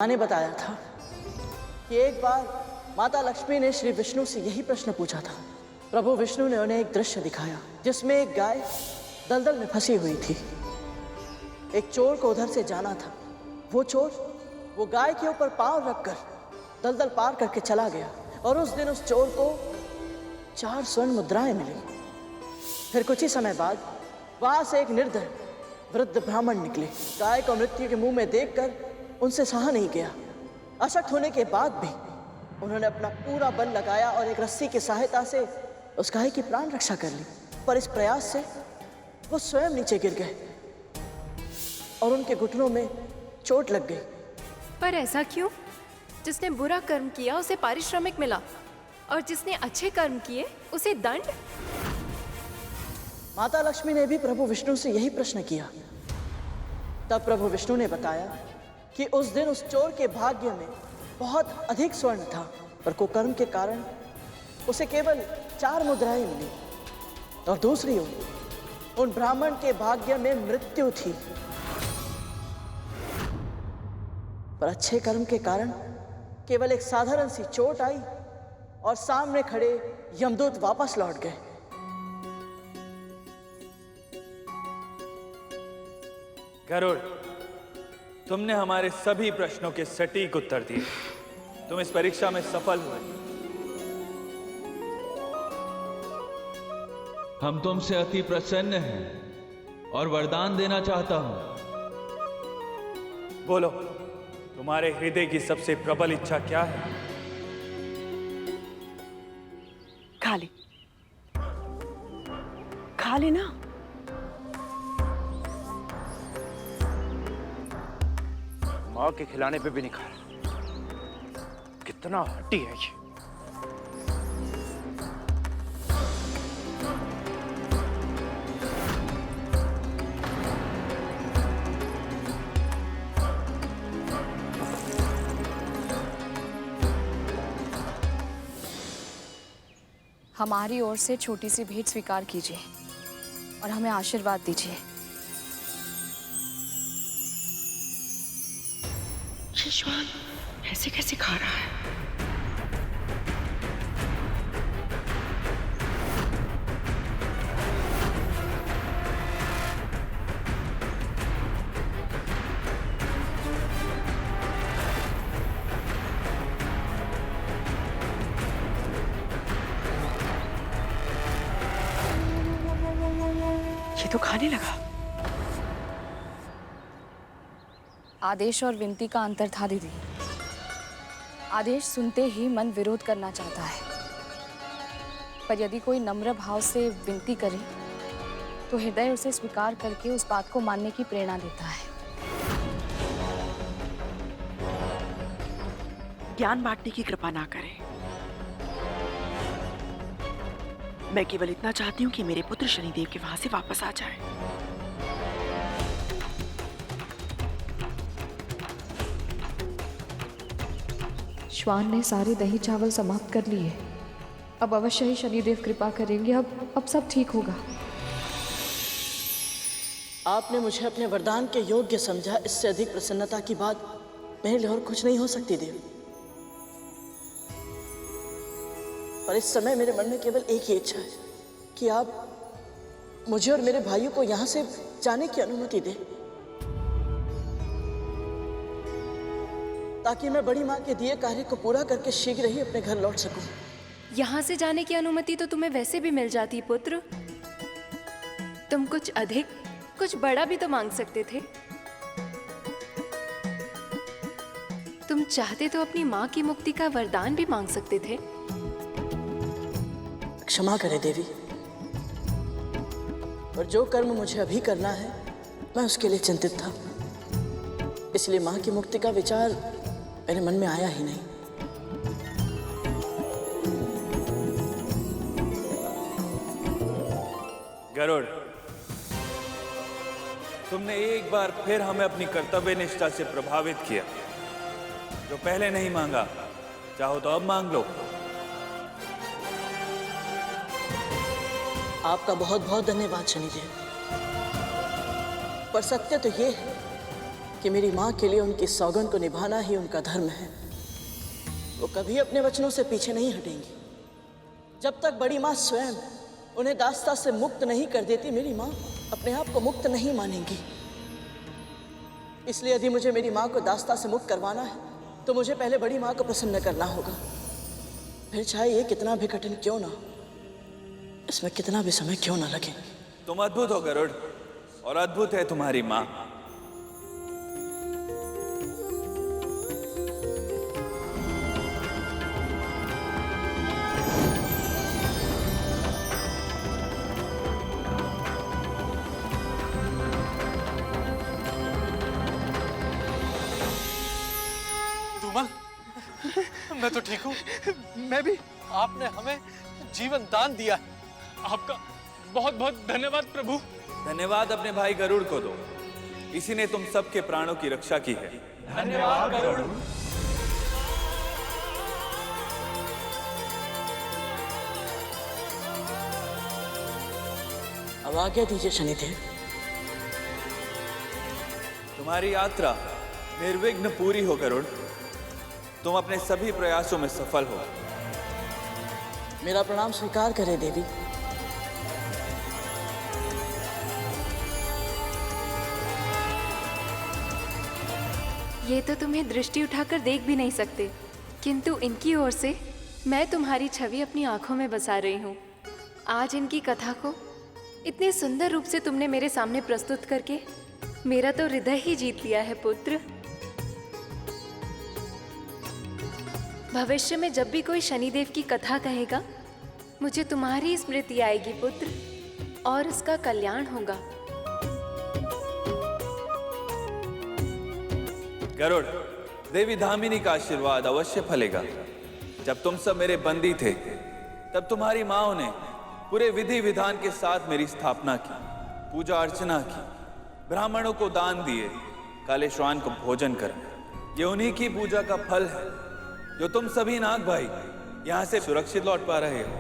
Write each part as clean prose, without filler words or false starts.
ने बताया था कि एक बार माता लक्ष्मी ने श्री विष्णु से यही प्रश्न पूछा था। प्रभु विष्णु ने उन्हें एक दृश्य दिखाया जिसमें एक गाय दलदल में फंसी हुई थी। एक चोर को उधर से जाना था। वो चोर वो गाय के ऊपर पांव रखकर दलदल पार करके चला गया और उस दिन उस चोर को 4 स्वर्ण मुद्राएं मिली। फिर कुछ ही समय बाद वहां से एक निर्धन वृद्ध ब्राह्मण निकले। गाय को मृत्यु के मुंह में देखकर उनसे सहा नहीं गया। अशक्त होने के बाद भी उन्होंने अपना पूरा बल लगाया और एक रस्सी की सहायता से उस गाय की प्राण रक्षा कर ली। पर इस प्रयास से वो स्वयं नीचे गिर गए और उनके घुटनों में चोट लग गई। पर ऐसा क्यों? जिसने बुरा कर्म किया उसे पारिश्रमिक मिला और जिसने अच्छे कर्म किए उसे दंड। माता लक्ष्मी ने भी प्रभु विष्णु से यही प्रश्न किया। तब प्रभु विष्णु ने बताया कि उस दिन उस चोर के भाग्य में बहुत अधिक स्वर्ण था, पर कुकर्म के कारण उसे केवल 4 मुद्राएं मिली और दूसरी ओर उन ब्राह्मण के भाग्य में मृत्यु थी, पर अच्छे कर्म के कारण केवल एक साधारण सी चोट आई और सामने खड़े यमदूत वापस लौट गए। गरुड़, तुमने हमारे सभी प्रश्नों के सटीक उत्तर दिए। तुम इस परीक्षा में सफल हुए। हम तुमसे अति प्रसन्न हैं और वरदान देना चाहता हूं। बोलो, तुम्हारे हृदय की सबसे प्रबल इच्छा क्या है? खा ले, खा लेना। माँ के खिलाने पे भी नहीं खा रहा। कितना हट्टी है ये। हमारी ओर से छोटी सी भेंट स्वीकार कीजिए और हमें आशीर्वाद दीजिए। ये श्वान ऐसे कैसे खा रहा है? ये तो खाने लगा। आदेश और विनती का अंतर था दीदी। आदेश सुनते ही मन विरोध करना चाहता है, पर यदि कोई नम्र भाव से विनती करे तो हृदय उसे स्वीकार करके उस बात को मानने की प्रेरणा देता है। ज्ञान बांटने की कृपा ना करे। मैं केवल इतना चाहती हूँ कि मेरे पुत्र शनिदेव के वहां से वापस आ जाए। श्वान ने सारे दही चावल समाप्त कर लिए। अब अवश्य ही शनिदेव कृपा करेंगे। अब सब ठीक होगा। आपने मुझे अपने वरदान के योग्य समझा। इससे अधिक प्रसन्नता की बात मेरे लिए और कुछ नहीं हो सकती देवी। पर इस समय मेरे मन में केवल एक ही इच्छा है कि आप मुझे और मेरे भाइयों को यहां से जाने की अनुमति दें, ताकि मैं बड़ी माँ के दिए कार्य को पूरा करके शीघ्र ही अपने घर लौट सकूं। यहाँ से जाने की अनुमति तो तुम्हें वैसे भी मिल जाती पुत्र। तुम कुछ अधिक, कुछ बड़ा भी तो मांग सकते थे। तुम चाहते तो अपनी माँ की मुक्ति का वरदान भी मांग सकते थे। क्षमा करें देवी, पर जो कर्म मुझे अभी करना है मैं उसके लिए चिंतित था, इसलिए माँ की मुक्ति का विचार मेरे मन में आया ही नहीं। गरुड़, तुमने एक बार फिर हमें अपनी कर्तव्य निष्ठा से प्रभावित किया। जो पहले नहीं मांगा, चाहो तो अब मांग लो। आपका बहुत बहुत धन्यवाद शनिदेव। पर सत्य तो ये है कि मेरी माँ के लिए उनकी सौगंध को निभाना ही उनका धर्म है। वो कभी अपने वचनों से पीछे नहीं हटेंगी। जब तक बड़ी माँ स्वयं उन्हें दास्ता से मुक्त नहीं कर देती, मेरी माँ अपने आप को मुक्त नहीं मानेंगी। इसलिए यदि मुझे मेरी माँ को दास्ता से मुक्त करवाना है तो मुझे पहले बड़ी माँ को प्रसन्न करना होगा, फिर चाहे ये कितना भी कठिन क्यों ना हो, इसमें कितना भी समय क्यों ना लगे। तुम अद्भुत हो गरुड़, और अद्भुत है तुम्हारी माँ। मैं तो ठीक हूँ। मैं भी। आपने हमें जीवन दान दिया है। आपका बहुत बहुत धन्यवाद प्रभु। धन्यवाद अपने भाई गरुड़ को दो, इसी ने तुम सबके प्राणों की रक्षा की है। धन्यवाद गरुड़। अब आज्ञा दीजिए शनिदेव। तुम्हारी यात्रा निर्विघ्न पूरी हो गरुड़, तुम अपने सभी प्रयासों में सफल हो। मेरा प्रणाम स्वीकार करें देवी। ये तो तुम्हें दृष्टि उठाकर देख भी नहीं सकते, किंतु इनकी ओर से मैं तुम्हारी छवि अपनी आंखों में बसा रही हूँ। आज इनकी कथा को इतने सुंदर रूप से तुमने मेरे सामने प्रस्तुत करके मेरा तो हृदय ही जीत लिया है पुत्र। भविष्य में जब भी कोई शनिदेव की कथा कहेगा, मुझे तुम्हारी स्मृति आएगी पुत्र, और इसका कल्याण होगा। गरुड़, देवी धामिनी का आशीर्वाद अवश्य फलेगा। जब तुम सब मेरे बंदी थे, तब तुम्हारी माँ ने पूरे विधि विधान के साथ मेरी स्थापना की, पूजा अर्चना की, ब्राह्मणों को दान दिए, काले श्वान को भोजन कर। ये उन्हीं की पूजा का फल है जो तुम सभी नाग भाई यहां से सुरक्षित लौट पा रहे हो।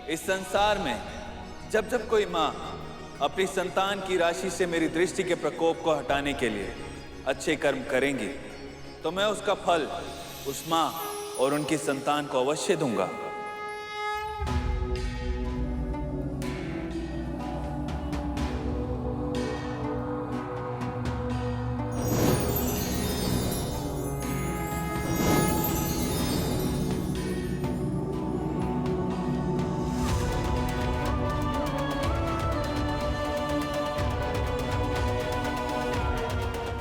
इस संसार में जब जब कोई माँ अपनी संतान की राशि से मेरी दृष्टि के प्रकोप को हटाने के लिए अच्छे कर्म करेंगी, तो मैं उसका फल उस माँ और उनकी संतान को अवश्य दूंगा।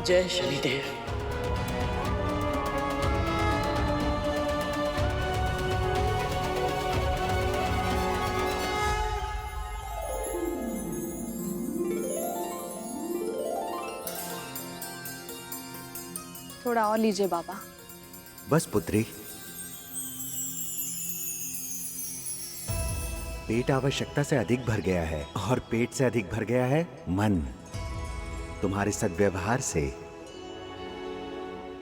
जय शनिदेव। थोड़ा और लीजिए बाबा। बस पुत्री, पेट आवश्यकता से अधिक भर गया है, और पेट से अधिक भर गया है मन। तुम्हारे सद्व्यवहार से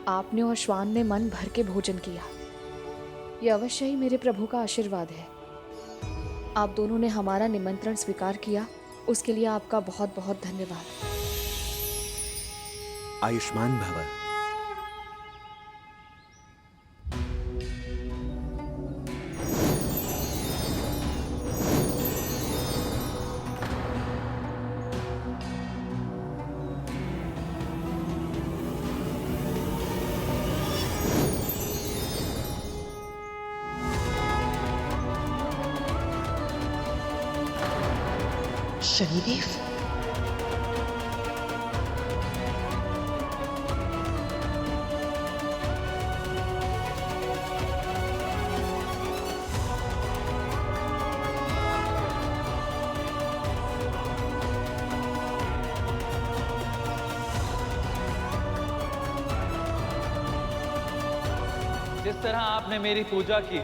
आपने और श्वान ने मन भर के भोजन किया। यह अवश्य ही मेरे प्रभु का आशीर्वाद है। आप दोनों ने हमारा निमंत्रण स्वीकार किया, उसके लिए आपका बहुत बहुत धन्यवाद। आयुष्मान भव। शनिदेव, जिस तरह आपने मेरी पूजा की है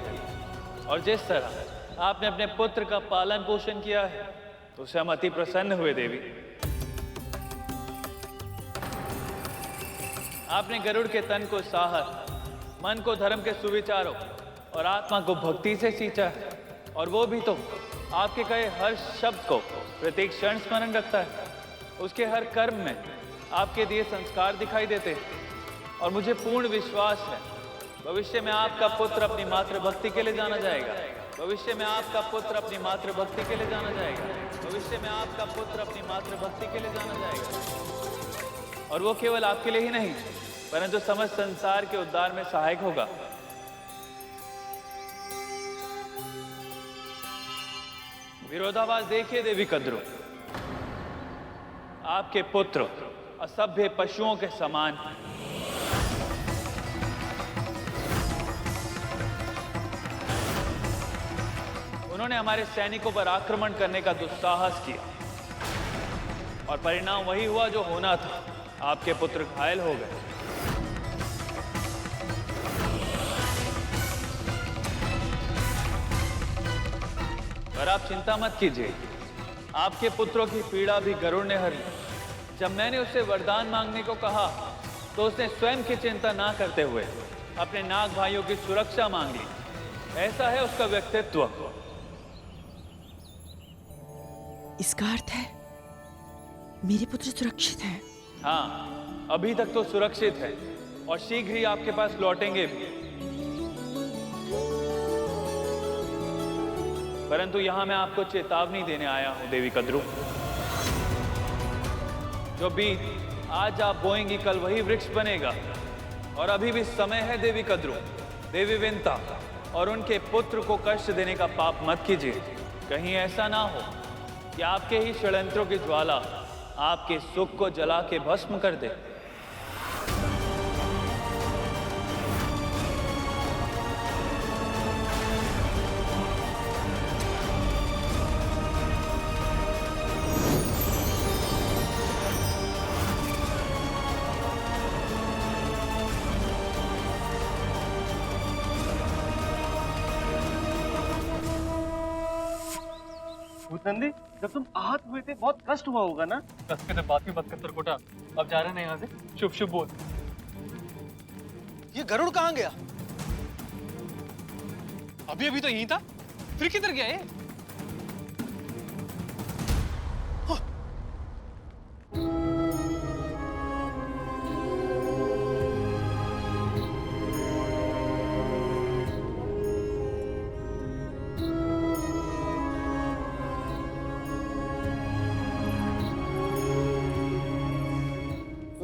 और जिस तरह आपने अपने पुत्र का पालन पोषण किया है, तो उससे हम अति प्रसन्न हुए देवी। आपने गरुड़ के तन को साहस, मन को धर्म के सुविचारों और आत्मा को भक्ति से सींचा है, और वो भी तो आपके कहे हर शब्द को प्रत्येक क्षण स्मरण रखता है। उसके हर कर्म में आपके दिए संस्कार दिखाई देते हैं और मुझे पूर्ण विश्वास है भविष्य में आपका पुत्र अपनी मातृभक्ति के लिए जाना जाएगा। भविष्य में आपका पुत्र अपनी मातृभक्ति के लिए जाना जाएगा। भविष्य में आपका पुत्र अपनी मातृभक्ति के लिए जाना जाएगा। और वो केवल आपके लिए ही नहीं परंतु समस्त संसार के उद्धार में सहायक होगा। विरोधाभास देखिए देवी कद्रू, आपके पुत्र असभ्य पशुओं के समान हैं। उन्होंने हमारे सैनिकों पर आक्रमण करने का दुस्साहस किया और परिणाम वही हुआ जो होना था। आपके पुत्र घायल हो गए। पर आप चिंता मत कीजिए, आपके पुत्रों की पीड़ा भी गरुड़ ने हर ली। जब मैंने उससे वरदान मांगने को कहा तो उसने स्वयं की चिंता ना करते हुए अपने नाग भाइयों की सुरक्षा मांग ली। ऐसा है उसका व्यक्तित्व। इसका अर्थ है मेरे पुत्र सुरक्षित हैं। हाँ, अभी तक तो सुरक्षित है और शीघ्र ही आपके पास लौटेंगे भी। परंतु यहां मैं आपको चेतावनी देने आया हूं देवी कद्रू। जो बीज आज आप बोएंगी कल वही वृक्ष बनेगा और अभी भी समय है देवी कद्रू। देवी विंता और उनके पुत्र को कष्ट देने का पाप मत कीजिए। कहीं ऐसा ना हो कि आपके ही षड्यंत्रों की ज्वाला आपके सुख को जला के भस्म कर दे। नंदी, जब तुम आहत हुए थे बहुत कष्ट हुआ होगा ना? कष्ट के बात में मत कर तरकोटा। अब जा रहे हैं यहाँ से। शुभ शुभ बोल। ये गरुड़ कहाँ गया? अभी अभी तो यहीं था, फिर किधर गया ये?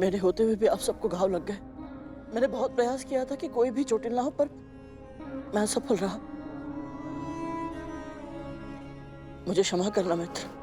मेरे होते हुए भी आप सबको घाव लग गए। मैंने बहुत प्रयास किया था कि कोई भी चोटिल ना हो, पर मैं असफल रहा। मुझे क्षमा करना मित्र।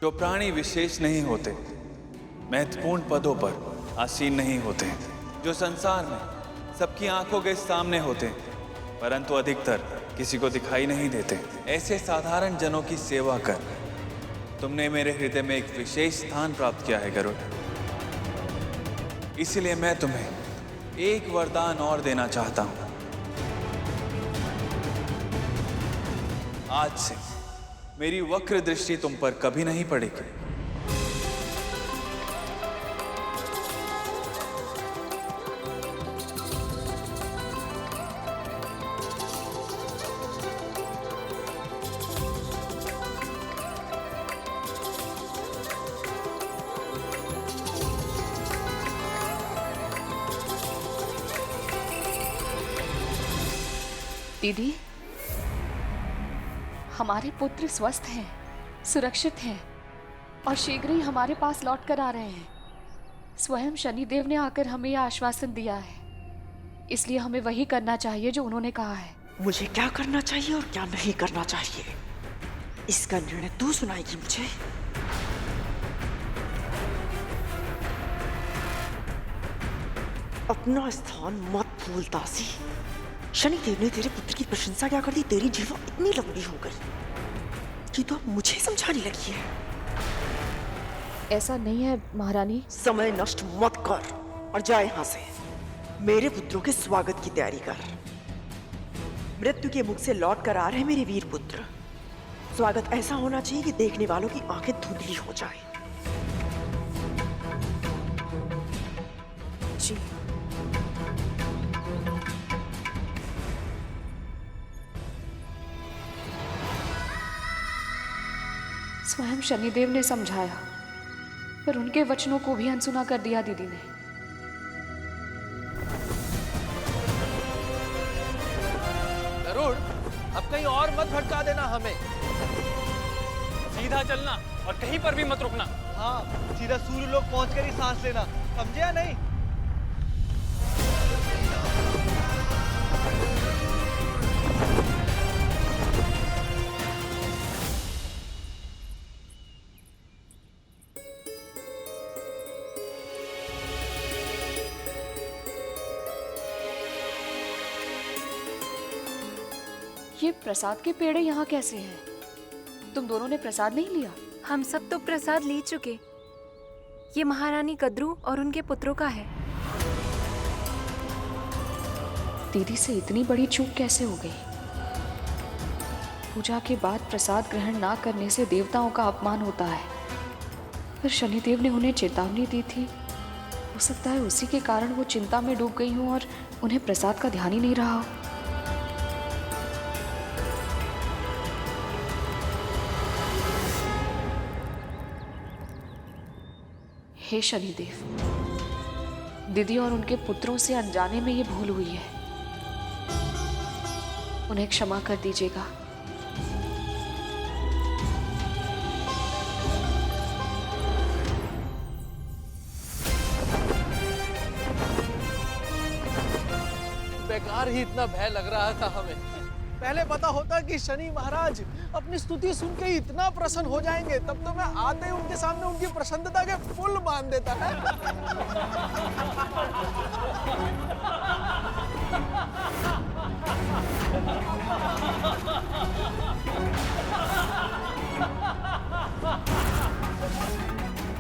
जो प्राणी विशेष नहीं होते, महत्वपूर्ण पदों पर आसीन नहीं होते, जो संसार में सबकी आंखों के सामने होते परंतु अधिकतर किसी को दिखाई नहीं देते, ऐसे साधारण जनों की सेवा कर तुमने मेरे हृदय में एक विशेष स्थान प्राप्त किया है गरुड़। इसलिए मैं तुम्हें एक वरदान और देना चाहता हूं। आज से मेरी वक्र दृष्टि तुम पर कभी नहीं पड़ेगी। दीदी, हमारे पुत्र स्वस्थ हैं, सुरक्षित हैं और शीघ्र ही हमारे पास लौट कर आ रहे हैं। स्वयं शनिदेव ने आकर हमें यह आश्वासन दिया है, इसलिए हमें वही करना चाहिए जो उन्होंने कहा है। मुझे क्या करना चाहिए और क्या नहीं करना चाहिए, इसका निर्णय तू सुनाएगी मुझे। अपना स्थान मत भूल दासी। शनिदेव ने तेरे पुत्र की प्रशंसा क्या कर दी, तेरी जीवा इतनी लंबी हो गई कि तो अब मुझे समझाने लगी है। ऐसा नहीं है महारानी। समय नष्ट मत कर और जा यहाँ से। मेरे पुत्रों के स्वागत की तैयारी कर। मृत्यु के मुख से लौट कर आ रहे मेरे वीर पुत्र। स्वागत ऐसा होना चाहिए कि देखने वालों की आंखें धुंधली हो जाए। जी। स्वयं शनिदेव ने समझाया, पर उनके वचनों को भी अनसुना कर दिया दीदी ने। गरुड़, अब कहीं और मत भटका देना हमें। सीधा चलना और कहीं पर भी मत रुकना। हाँ, सीधा सूर्य लोग पहुंचकर ही सांस लेना, समझे या नहीं? ये प्रसाद के पेड़े यहाँ कैसे हैं? तुम दोनों ने प्रसाद नहीं लिया? हम सब तो प्रसाद ले चुके। ये महारानी कद्रू और उनके पुत्रों का है। दीदी से इतनी बड़ी चूक कैसे हो गई? पूजा के बाद प्रसाद ग्रहण ना करने से देवताओं का अपमान होता है। पर शनिदेव ने उन्हें चेतावनी दी थी। हो सकता है उसी के कारण वो चिंता में डूब गई हूँ और उन्हें प्रसाद का ध्यान ही नहीं रहा हो। हे शनिदेव, दीदी और उनके पुत्रों से अनजाने में ये भूल हुई है, उन्हें क्षमा कर दीजिएगा। बेकार ही इतना भय लग रहा था हमें। पहले पता होता कि शनि महाराज अपनी स्तुति सुन के ही इतना प्रसन्न हो जाएंगे, तब तो मैं आते ही उनके सामने उनकी प्रसन्नता के पुल बांध देता है।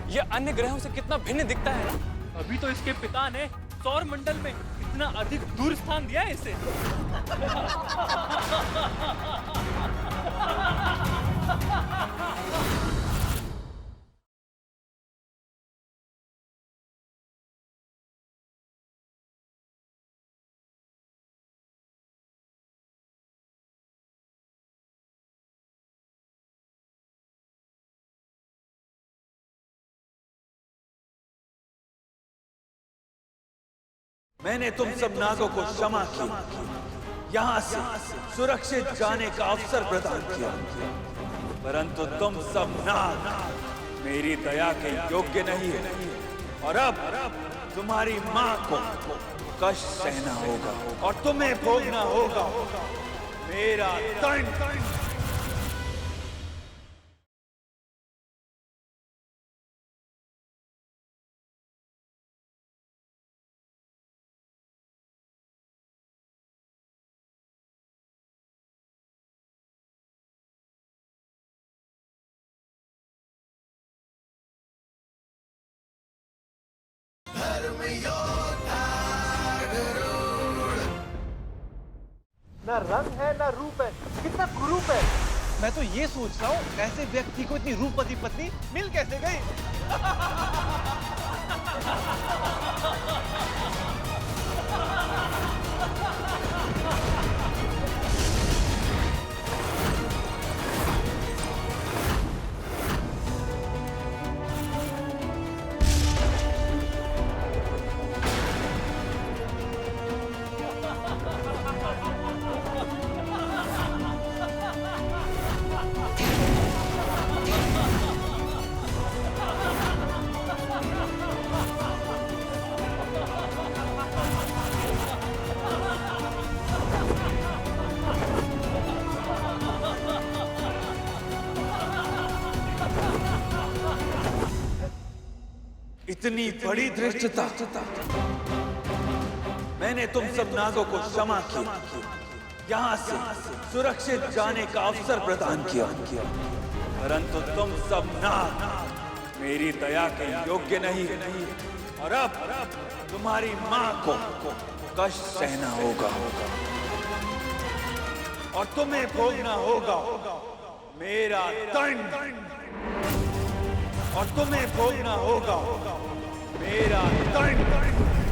ये अन्य ग्रहों से कितना भिन्न दिखता है ना? अभी तो इसके पिता ने सौर मंडल में इतना अधिक दूर स्थान दिया है इसे। मैंने तुम सब नागों को क्षमा किया, यहाँ से सुरक्षित जाने का अवसर प्रदान किया, परंतु तुम सब नाग मेरी दया के योग्य नहीं है और अब तुम्हारी मां को कष्ट सहना होगा और तुम्हें भोगना होगा मेरा दंड। ना रंग है ना रूप है, कितना कुरूप है। मैं तो ये सोच रहा हूँ ऐसे व्यक्ति को इतनी रूपवती पत्नी मिल कैसे गई। इतनी बड़ी धृष्टता मैंने तुम सब नागों को क्षमा किया, यहाँ से सुरक्षित जाने का अवसर प्रदान किया, परंतु तुम सब नाग मेरी दया के योग्य नहीं, और अब तुम्हारी मां को कष्ट सहना होगा और तुम्हें भोगना होगा मेरा दंड, और तुम्हें भोगना होगा मेरा दंड।